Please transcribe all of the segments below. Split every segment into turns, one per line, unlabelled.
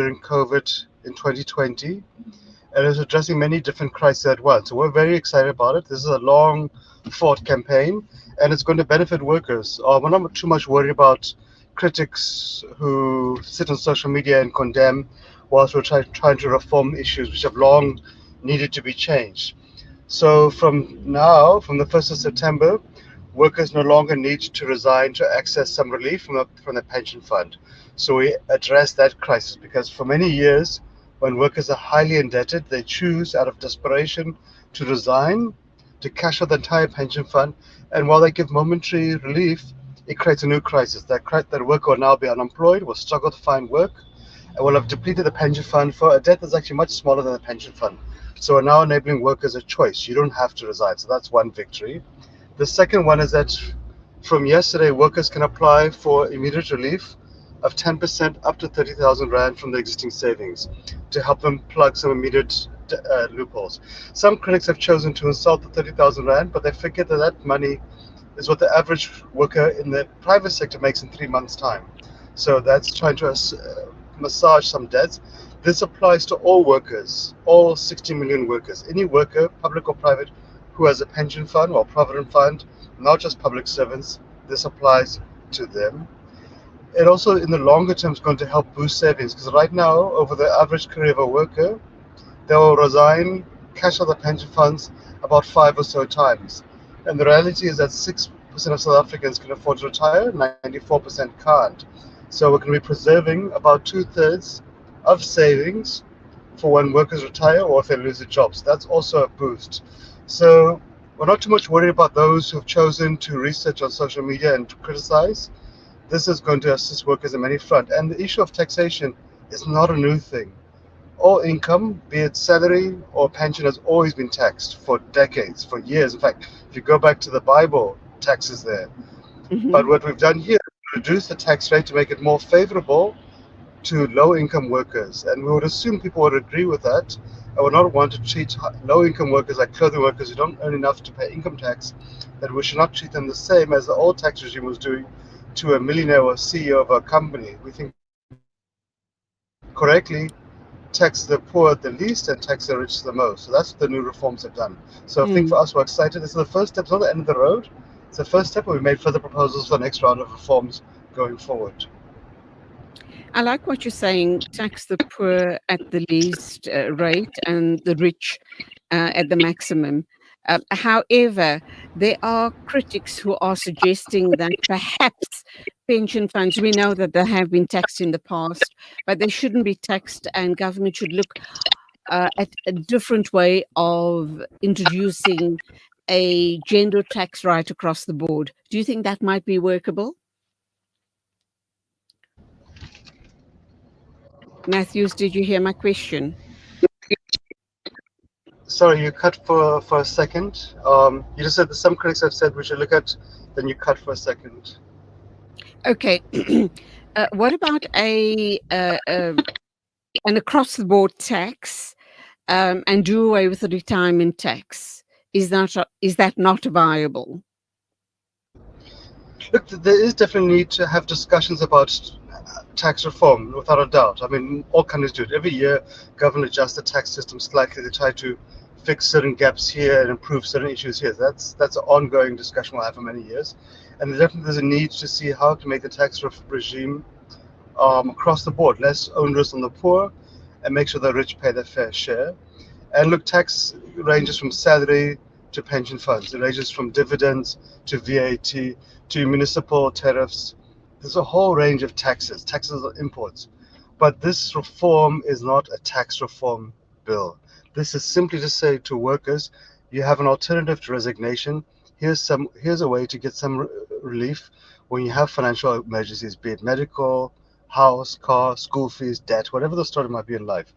during COVID in 2020, and it's addressing many different crises at once. So we're very excited about it. This is a long fought campaign, and it's going to benefit workers. We're not too much worried about critics who sit on social media and condemn whilst we're trying to reform issues which have long needed to be changed. So from now, from the 1st of September, workers no longer need to resign to access some relief from the pension fund. So we address that crisis because for many years, when workers are highly indebted, they choose out of desperation to resign, to cash out the entire pension fund. And while they give momentary relief, it creates a new crisis. That worker will now be unemployed, will struggle to find work, and will have depleted the pension fund for a debt that's actually much smaller than the pension fund. So we're now enabling workers a choice. You don't have to resign. So that's one victory. The second one is that from yesterday, workers can apply for immediate relief of 10% up to 30,000 Rand from the existing savings to help them plug some immediate loopholes. Some critics have chosen to insult the 30,000 Rand, but they forget that that money is what the average worker in the private sector makes in 3 months' time. So that's trying to massage some debts. This applies to all workers, all 60 million workers. Any worker, public or private, who has a pension fund or provident fund, not just public servants, this applies to them. It also, in the longer term, is going to help boost savings because right now, over the average career of a worker, they will resign, cash out the pension funds about 5 or so times. And the reality is that 6% of South Africans can afford to retire, 94% can't. So we're going to be preserving about 2/3 of savings for when workers retire or if they lose their jobs. That's also a boost. So we're not too much worried about those who've chosen to research on social media and to criticize. This is going to assist workers on many fronts. And the issue of taxation is not a new thing. All income, be it salary or pension, has always been taxed for decades, for years. In fact, if you go back to the Bible, tax is there. But what we've done here is reduce the tax rate to make it more favorable to low-income workers. And we would assume people would agree with that and would not want to treat low-income workers like clothing workers who don't earn enough to pay income tax, that we should not treat them the same as the old tax regime was doing to a millionaire or CEO of a company. We think correctly tax the poor the least and tax the rich the most. So that's what the new reforms have done. So I think for us, we're excited. This is the first step. It's not the end of the road. It's the first step, and we made further proposals for the next round of reforms going forward.
I like what you're saying, tax the poor at the least rate and the rich at the maximum. However, there are critics who are suggesting that perhaps pension funds, we know that they have been taxed in the past, but they shouldn't be taxed, and government should look at a different way of introducing a gender tax right across the board. Do you think that might be workable? Matthews, did you hear my question?
Sorry, you cut for a second. You just said that some critics have said we should look at, then you cut for a second.
Okay. What about an across-the-board tax and do away with the retirement tax? Is that not viable?
Look, there is definitely need to have discussions about tax reform, without a doubt. I mean, all countries do it. Every year, government adjusts the tax system slightly. They try to fix certain gaps here and improve certain issues here. That's an ongoing discussion we'll have for many years. And definitely there's a need to see how to make the tax regime across the board less onerous on the poor and make sure the rich pay their fair share. And look, tax ranges from salary to pension funds. It ranges from dividends to VAT to municipal tariffs. There's a whole range of taxes on imports. But this reform is not a tax reform bill. This is simply to say to workers, you have an alternative to resignation. Here's a way to get some relief when you have financial emergencies, be it medical, house, car, school fees, debt, whatever the story might be in life.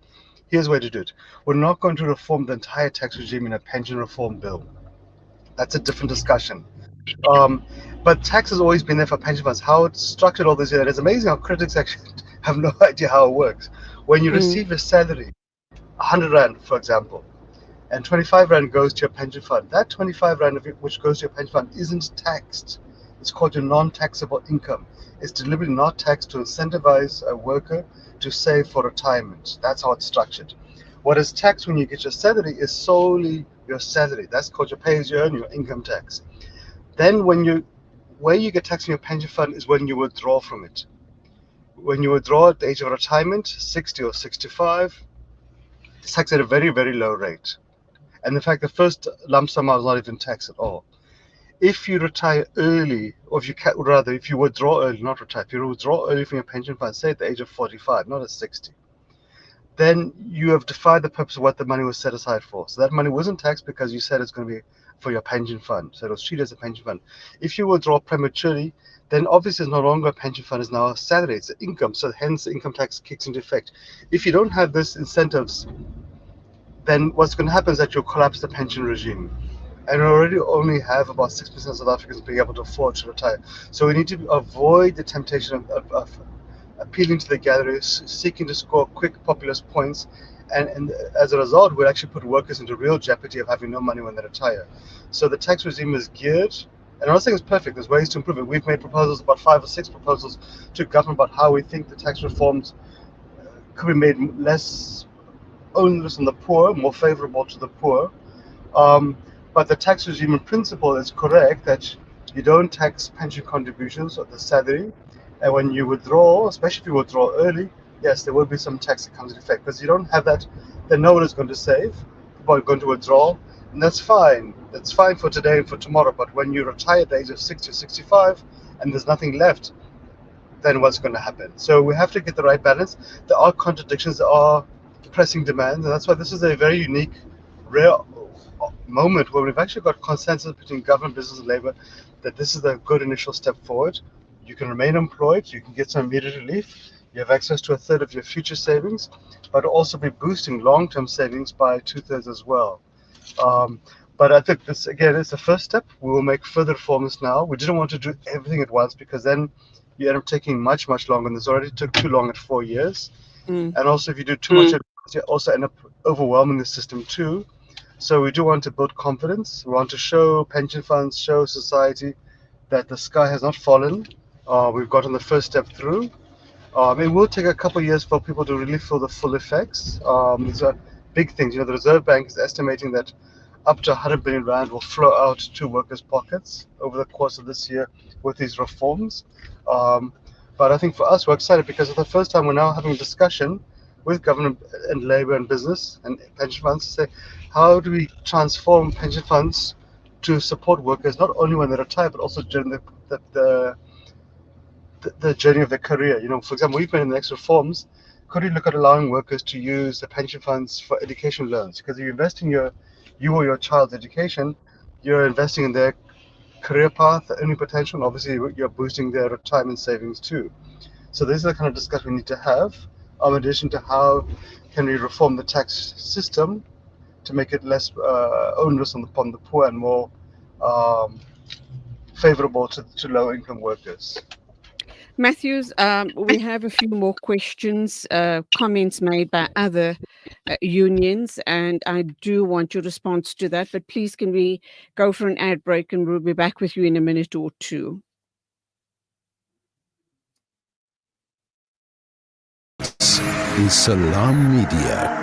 Here's a way to do it. We're not going to reform the entire tax regime in a pension reform bill. That's a different discussion. But tax has always been there for pension funds. How it's structured all this year, it's amazing how critics actually have no idea how it works. When you receive a salary, 100 Rand, for example, and 25 Rand goes to your pension fund, that 25 Rand which goes to your pension fund isn't taxed. It's called your non-taxable income. It's deliberately not taxed to incentivize a worker to save for retirement. That's how it's structured. What is taxed when you get your salary is solely your salary. That's called your pay as you earn, your income tax. Then where you get taxed in your pension fund is when you withdraw from it. When you withdraw at the age of retirement, 60 or 65, it's taxed at a very, very low rate. And in fact, the first lump sum is not even taxed at all. If you retire early, or if you withdraw early, not retire, if you withdraw early from your pension fund, say at the age of 45, not at 60, then you have defied the purpose of what the money was set aside for. So that money wasn't taxed because you said it's going to be for your pension fund. So it was treated as a pension fund. If you withdraw prematurely, then obviously it's no longer a pension fund, it's now a salary, it's an income. So hence the income tax kicks into effect. If you don't have this incentives, then what's going to happen is that you'll collapse the pension regime. And we already only have about 6% of South Africans being able to afford to retire. So we need to avoid the temptation of appealing to the gatherers, seeking to score quick populist points, and as a result, we'll actually put workers into real jeopardy of having no money when they retire. So the tax regime is geared, and I'm not saying it's perfect, there's ways to improve it. We've made proposals, about 5 or 6 proposals to government about how we think the tax reforms could be made less onerous on the poor, more favorable to the poor. But the tax regime in principle is correct that you don't tax pension contributions or the salary. And when you withdraw, especially if you withdraw early, yes, there will be some tax that comes into effect because you don't have that, then no one is going to save. People are going to withdraw, and that's fine. That's fine for today and for tomorrow. But when you retire at the age of 60 or 65 and there's nothing left, then what's going to happen? So we have to get the right balance. There are contradictions, there are pressing demands, and that's why this is a very unique, rare moment where we've actually got consensus between government, business, and labor that this is a good initial step forward. You can remain employed, you can get some immediate relief, you have access to a third of your future savings, but also be boosting long-term savings by 2/3 as well. But I think this, again, is the first step. We will make further reforms now. We didn't want to do everything at once because then you end up taking much, much longer. And this already took too long at 4 years. And also, if you do too much at once, you also end up overwhelming the system too. So we do want to build confidence. We want to show pension funds, show society that the sky has not fallen. We've gotten the first step through. It will take a couple of years for people to really feel the full effects. These are big things. The Reserve Bank is estimating that up to 100 billion rand will flow out to workers' pockets over the course of this year with these reforms. But I think for us, we're excited because for the first time we're now having a discussion with government and labor and business and pension funds to say, how do we transform pension funds to support workers not only when they retire but also during the journey of their career. For example, we've made in the next reforms, could we look at allowing workers to use the pension funds for education loans? Because if you invest in you or your child's education, you're investing in their career path, earning potential, and obviously you're boosting their retirement savings too. So this is the kind of discussion we need to have, in addition to how can we reform the tax system to make it less onerous upon the poor and more favorable to low-income workers.
Matthews, we have a few more questions, comments made by other unions, and I do want your response to that. But please, can we go for an ad break, and we'll be back with you in a minute or two.
Is Salam Media.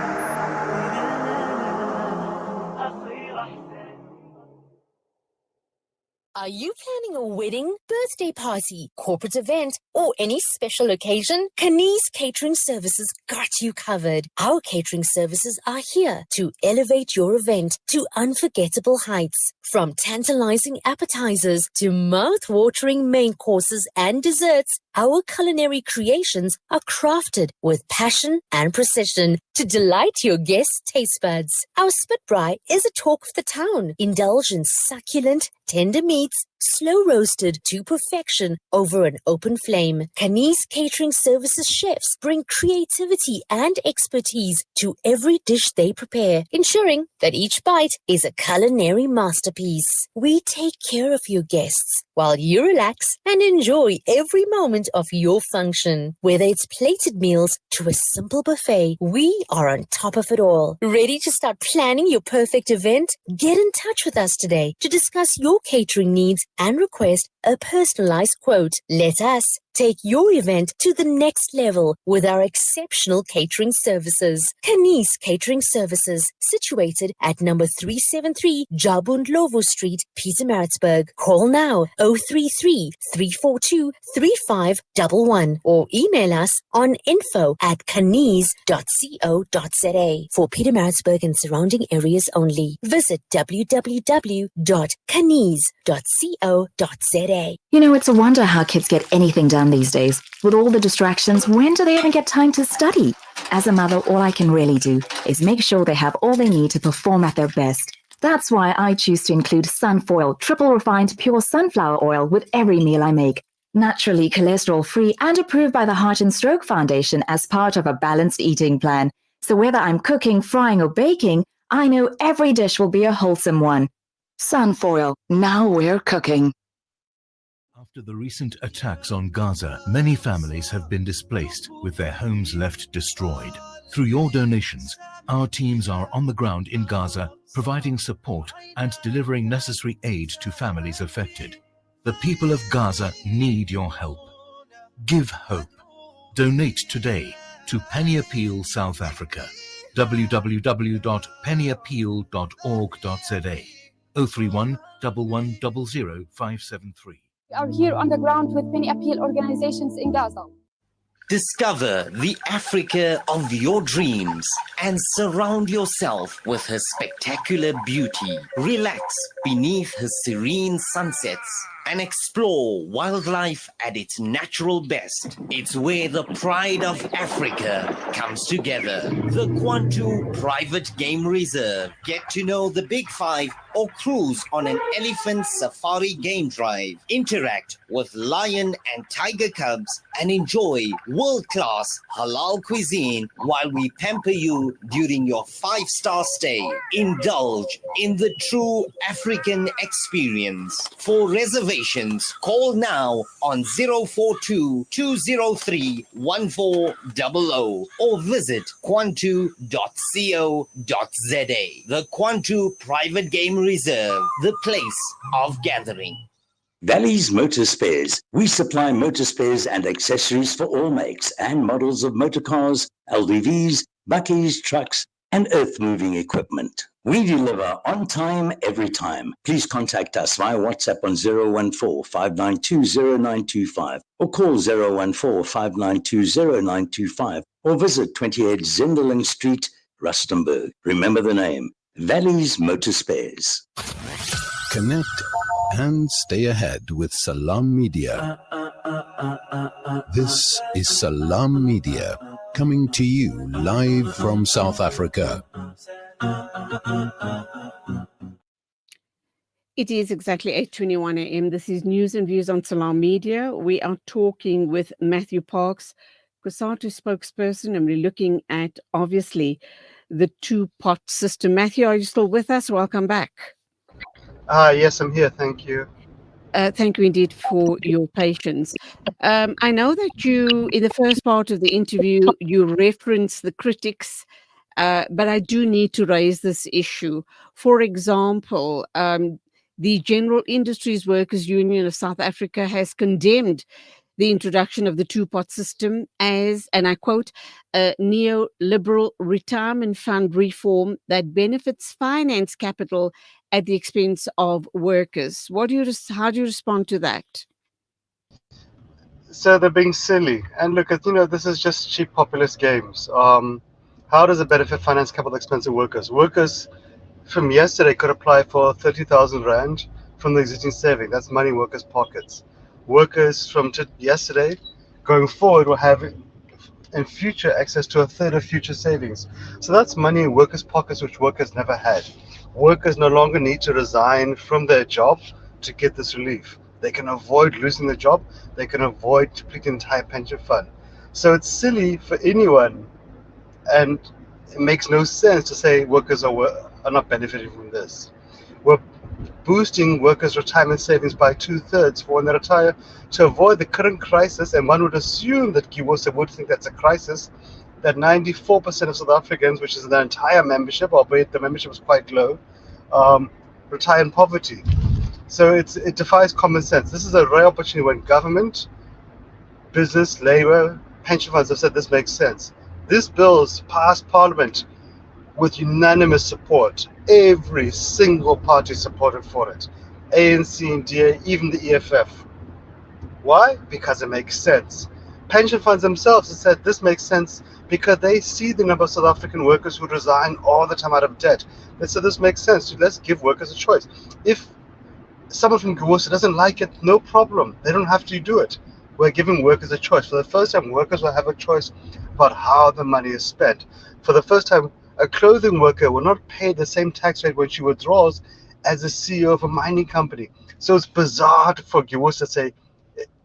Are you planning a wedding, birthday party, corporate event, or any special occasion? Kani's Catering Services got you covered. Our catering services are here to elevate your event to unforgettable heights. From tantalizing appetizers to mouth-watering main courses and desserts, our culinary creations are crafted with passion and precision to delight your guests' taste buds. Our spit braai is a talk of the town. Indulge in succulent, tender meats, slow roasted to perfection over an open flame. Kani's Catering Services chefs bring creativity and expertise to every dish they prepare, ensuring that each bite is a culinary masterpiece. We take care of your guests while you relax and enjoy every moment of your function. Whether it's plated meals to a simple buffet, we are on top of it all. Ready to start planning your perfect event? Get in touch with us today to discuss your catering needs and request a personalized quote. Let us take your event to the next level with our exceptional catering services. Kani's Catering Services, situated at number 373 Jabundlovo Street, Pietermaritzburg. Call now 033 342 3511 or email us on info@kanis.co.za. For Pietermaritzburg and surrounding areas only. Visit www.kanis.co.za.
You know, it's a wonder how kids get anything done these days. With all the distractions, when do they even get time to study? As a mother, all I can really do is make sure they have all they need to perform at their best. That's why I choose to include Sunfoil, triple refined pure sunflower oil with every meal I make. Naturally cholesterol-free and approved by the Heart and Stroke Foundation as part of a balanced eating plan. So whether I'm cooking, frying, or baking, I know every dish will be a wholesome one. Sunfoil, now we're cooking.
After the recent attacks on Gaza, many families have been displaced, with their homes left destroyed. Through your donations, our teams are on the ground in Gaza, providing support and delivering necessary aid to families affected. The people of Gaza need your help. Give hope. Donate today to Penny Appeal South Africa. www.pennyappeal.org.za 031 1100 573.
We are here on the ground with many appeal organizations in Gaza.
Discover the Africa of your dreams and surround yourself with her spectacular beauty. Relax beneath her serene sunsets and explore wildlife at its natural best. It's where the pride of Africa comes together. The Kwantu Private Game Reserve. Get to know the Big Five or cruise on an elephant safari game drive. Interact with lion and tiger cubs and enjoy world-class halal cuisine while we pamper you during your 5-star stay. Indulge in the true African experience. For reservations, call now on 042-203-1400 or visit kwantu.co.za. The Kwantu Private Game Reserve, the place of gathering.
Valley's Motor Spares. We supply motor spares and accessories for all makes and models of motor cars, LDVs, buckies, trucks, and earth-moving equipment. We deliver on time, every time. Please contact us via WhatsApp on 014-592-0925 or call 014-592-0925 or visit 28 Zenderling Street, Rustenburg. Remember the name, Valley's Motor Spares.
Connect and stay ahead with Salam Media. This is Salam Media, coming to you live from South Africa.
It is exactly 8:21 a.m. This is News and Views on Salam Media. We are talking with Matthew Parks, COSATU spokesperson, and we're looking at, obviously, the two-pot system. Matthew, are you still with us? Welcome back.
Yes, I'm here. Thank you.
Thank you indeed for your patience. I know that you, in the first part of the interview, you referenced the critics, but I do need to raise this issue. For example, the General Industries Workers Union of South Africa has condemned the introduction of the two-pot system as, and I quote, a neoliberal retirement fund reform that benefits finance capital at the expense of workers. How do you respond to that?
So they're being silly. And look, this is just cheap populist games. How does it benefit finance capital at the expense of workers? Workers from yesterday could apply for 30,000 Rand from the existing saving. That's money in workers' pockets. Workers from yesterday going forward will have in future access to a third of future savings. So that's money in workers' pockets which workers never had. Workers no longer need to resign from their job to get this relief. They can avoid losing their job. They can avoid depleting the entire pension fund. So it's silly for anyone, and it makes no sense to say workers are not benefiting from this. We're boosting workers' retirement savings by 2/3 for when they retire to avoid the current crisis, and one would assume that Kiwosa would think that's a crisis, that 94% of South Africans, which is the entire membership, albeit the membership is quite low, retire in poverty. So it defies common sense. This is a rare opportunity when government, business, labor, pension funds have said this makes sense. This bill's passed Parliament with unanimous support. Every single party supported for it. ANC, and DA, even the EFF. Why? Because it makes sense. Pension funds themselves have said this makes sense because they see the number of South African workers who resign all the time out of debt. They said this makes sense. Let's give workers a choice. If someone from COSATU doesn't like it, no problem. They don't have to do it. We're giving workers a choice. For the first time, workers will have a choice about how the money is spent. For the first time, a clothing worker will not pay the same tax rate when she withdraws as the CEO of a mining company. So it's bizarre for COSATU to say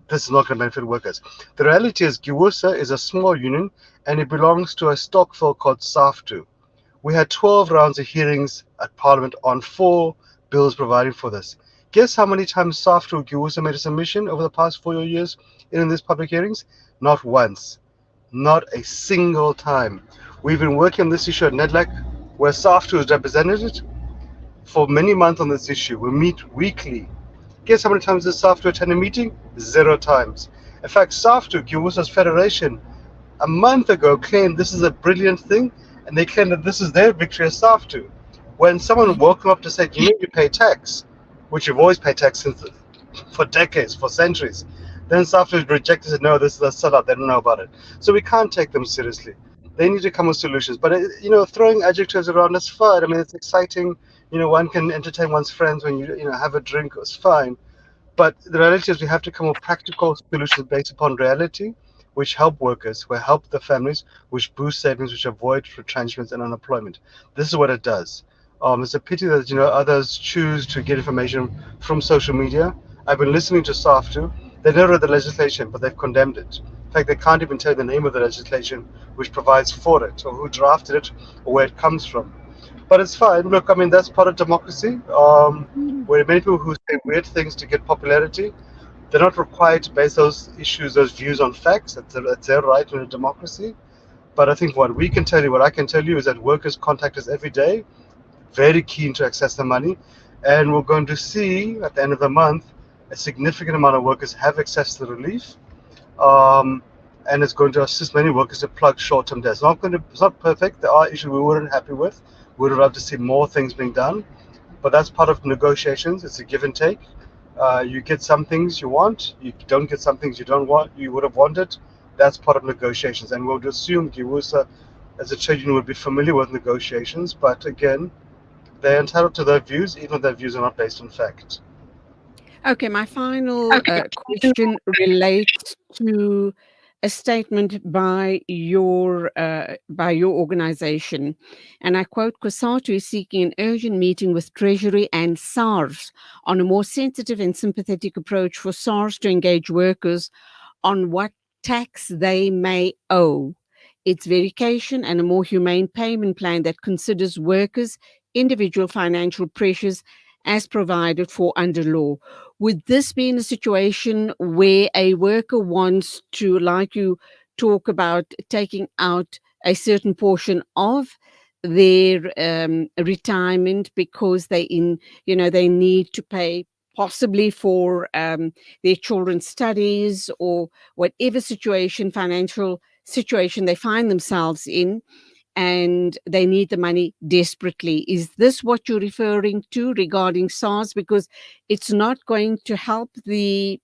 this is not going to benefit workers. The reality is COSATU is a small union and it belongs to a stockful called COSATU. We had 12 rounds of hearings at Parliament on 4 bills providing for this. Guess how many times COSATU or COSATU made a submission over the past 4 years in these public hearings? Not once. Not a single time. We've been working on this issue at NEDLAC, where COSATU is represented for many months on this issue. We meet weekly. Guess how many times does COSATU attend a meeting? 0 times. In fact, COSATU, COSATU's federation, a month ago claimed this is a brilliant thing, and they claimed that this is their victory as COSATU. When someone woke them up to say, you need to pay tax, which you've always paid tax since for decades, for centuries, then COSATU rejected and said, no, this is a sellout, they don't know about it. So we can't take them seriously. They need to come with solutions. But, throwing adjectives around is fun. I mean, it's exciting. One can entertain one's friends when you have a drink, it's fine. But the reality is we have to come with practical solutions based upon reality, which help workers, which help the families, which boost savings, which avoid retrenchments and unemployment. This is what it does. It's a pity that others choose to get information from social media. I've been listening to COSATU. They never read the legislation, but they've condemned it. In fact, they can't even tell you the name of the legislation which provides for it, or who drafted it, or where it comes from. But it's fine. Look, I mean, that's part of democracy. Where many people who say weird things to get popularity, they're not required to base those issues, those views on facts. That's their right in a democracy. But I think what I can tell you is that workers contact us every day, very keen to access the money. And we're going to see at the end of the month, a significant amount of workers have access to the relief. And it's going to assist many workers to plug short-term debts. It's not perfect. There are issues we weren't happy with. We would love to see more things being done. But that's part of negotiations. It's a give and take. You get some things you want. You don't get some things you don't want. You would have wanted. That's part of negotiations. And we'll assume COSATU, as a trade union, would be familiar with negotiations. But again, they're entitled to their views, even if their views are not based on fact.
Okay, my final question relates to a statement by your organization, and I quote: COSATU is seeking an urgent meeting with Treasury and SARS on a more sensitive and sympathetic approach for SARS to engage workers on what tax they may owe, its verification, and a more humane payment plan that considers workers' individual financial pressures as provided for under law. Would this be in a situation where a worker wants to, like you talk about, taking out a certain portion of their retirement because they need to pay possibly for their children's studies or whatever financial situation they find themselves in, and they need the money desperately? Is this what you're referring to regarding SARS? Because it's not going to help the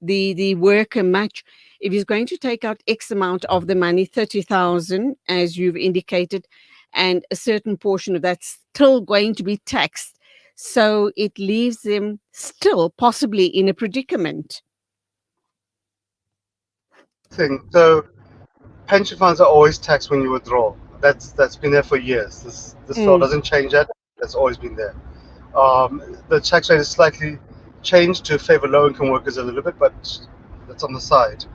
worker much if he's going to take out X amount of the money, 30,000, as you've indicated, and a certain portion of that's still going to be taxed. So it leaves them still possibly in a predicament.
So pension funds are always taxed when you withdraw. That's been there for years. This law doesn't change that. That's always been there. The tax rate is slightly changed to favor low-income workers a little bit, but that's on the side.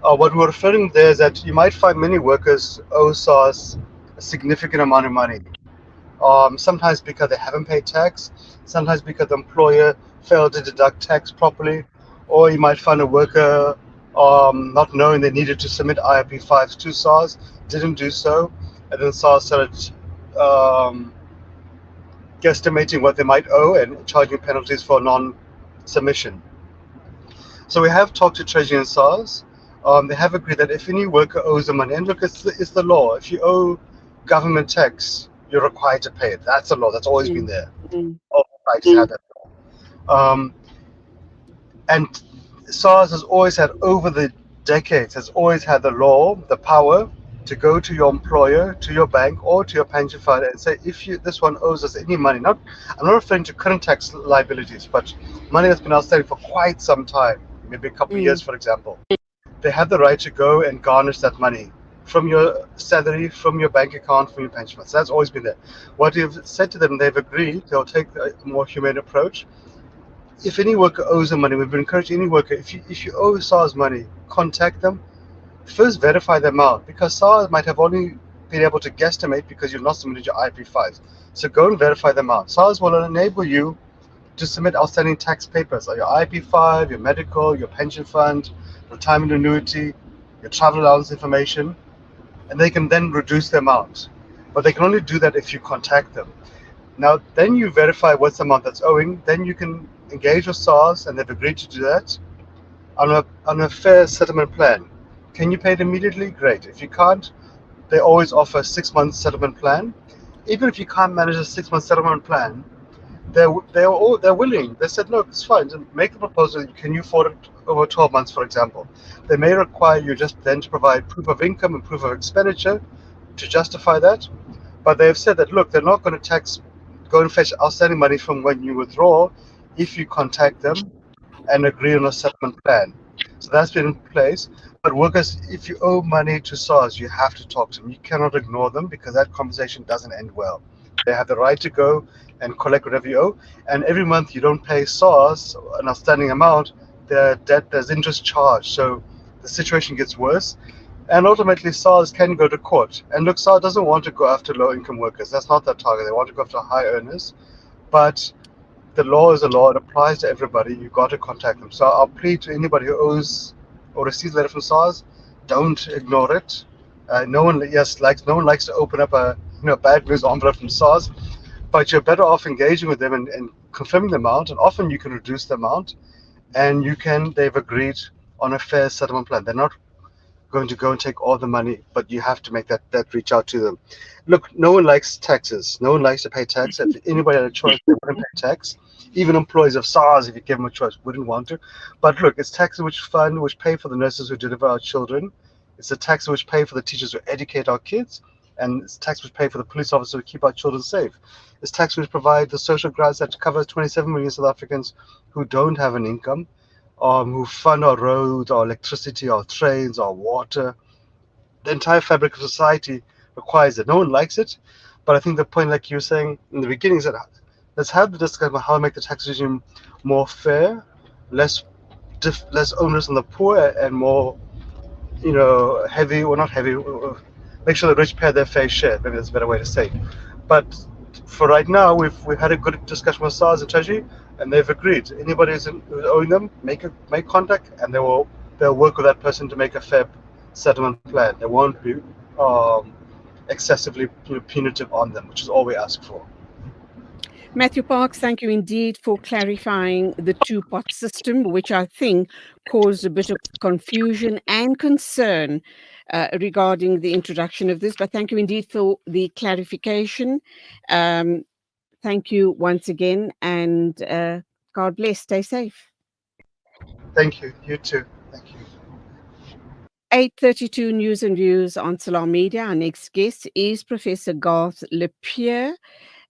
What we're referring there is that you might find many workers owe SARS a significant amount of money. Sometimes because they haven't paid tax, sometimes because the employer failed to deduct tax properly, or you might find a worker not knowing they needed to submit IRP5s to SARS, didn't do so, and then SARS started guesstimating what they might owe and charging penalties for non-submission. So we have talked to Treasury and SARS. They have agreed that if any worker owes the money, and look, it's the law. If you owe government tax, you're required to pay it. That's the law. That's always been there. All societies have that law. And SARS has always had, over the decades, has always had the law, the power to go to your employer, to your bank, or to your pension fund and say, if this one owes us any money, I'm not referring to current tax liabilities, but money that's been outstanding for quite some time, maybe a couple of years, for example. They have the right to go and garnish that money from your salary, from your bank account, from your pension fund. So that's always been there. What we've said to them, they've agreed, they'll take a more humane approach. If any worker owes them money, we've encouraged any worker, if you owe SARS money, contact them. First, verify the amount, because SARS might have only been able to guesstimate because you've not submitted your IP5s. So go and verify the amount. SARS will enable you to submit outstanding tax papers, like your IP5, your medical, your pension fund, retirement annuity, your travel allowance information, and they can then reduce the amount. But they can only do that if you contact them. Now, then you verify what's the amount that's owing, then you can engage with SARS, and they've agreed to do that on a fair settlement plan. Can you pay it immediately? Great. If you can't, they always offer a 6-month settlement plan. Even if you can't manage a 6-month settlement plan, they're willing. They said, look, it's fine. Make a proposal. Can you afford it over 12 months, for example? They may require you just then to provide proof of income and proof of expenditure to justify that. But they've said that, look, they're not going to go and fetch outstanding money from when you withdraw if you contact them and agree on a settlement plan. So that's been in place. But workers, if you owe money to SARS, you have to talk to them. You cannot ignore them because that conversation doesn't end well. They have the right to go and collect whatever you owe. And every month you don't pay SARS an outstanding amount, there's interest charged. So the situation gets worse. And ultimately, SARS can go to court. And look, SARS doesn't want to go after low-income workers. That's not their target. They want to go after high earners. But the law is a law. It applies to everybody. You've got to contact them. So I'll plead to anybody who owes or receives a letter from SARS, don't ignore it. No one likes to open up a bad news envelope from SARS, but you're better off engaging with them and confirming the amount. And often you can reduce the amount, and they've agreed on a fair settlement plan. They're not going to go and take all the money, but you have to make that reach out to them. Look, no one likes taxes. No one likes to pay tax. If anybody had a choice, they wouldn't pay tax. Even employees of SARS, if you give them a choice, wouldn't want to. But look, it's taxes which pay for the nurses who deliver our children. It's the taxes which pay for the teachers who educate our kids. And it's tax which pay for the police officers who keep our children safe. It's tax which provide the social grants that cover 27 million South Africans who don't have an income, who fund our roads, our electricity, our trains, our water. The entire fabric of society requires it. No one likes it, but I think the point, like you were saying in the beginning, is that let's have the discussion about how to make the tax regime more fair, less onerous on the poor, and more, heavy, or not heavy. Make sure the rich pay their fair share. Maybe that's a better way to say it. But for right now, we've had a good discussion with SARS and Treasury, and they've agreed. Anybody who's owing them, make contact, and they'll work with that person to make a fair settlement plan. They won't be excessively punitive on them, which is all we ask for.
Matthew Parks, thank you indeed for clarifying the two-pot system, which I think caused a bit of confusion and concern regarding the introduction of this. But thank you indeed for the clarification. Thank you once again, and God bless. Stay safe.
Thank you. You too. Thank you.
8:32 News and Views on Salam Media. Our next guest is Professor Garth Lepierre,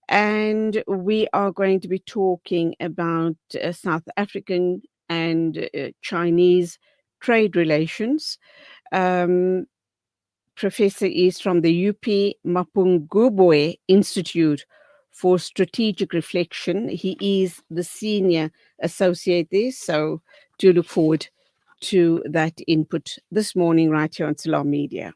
and we are going to be talking about South African and Chinese trade relations. Professor is from the UP Mapungubwe Institute for Strategic Reflection. He is the senior associate there, so do look forward to that input this morning right here on Salam Media.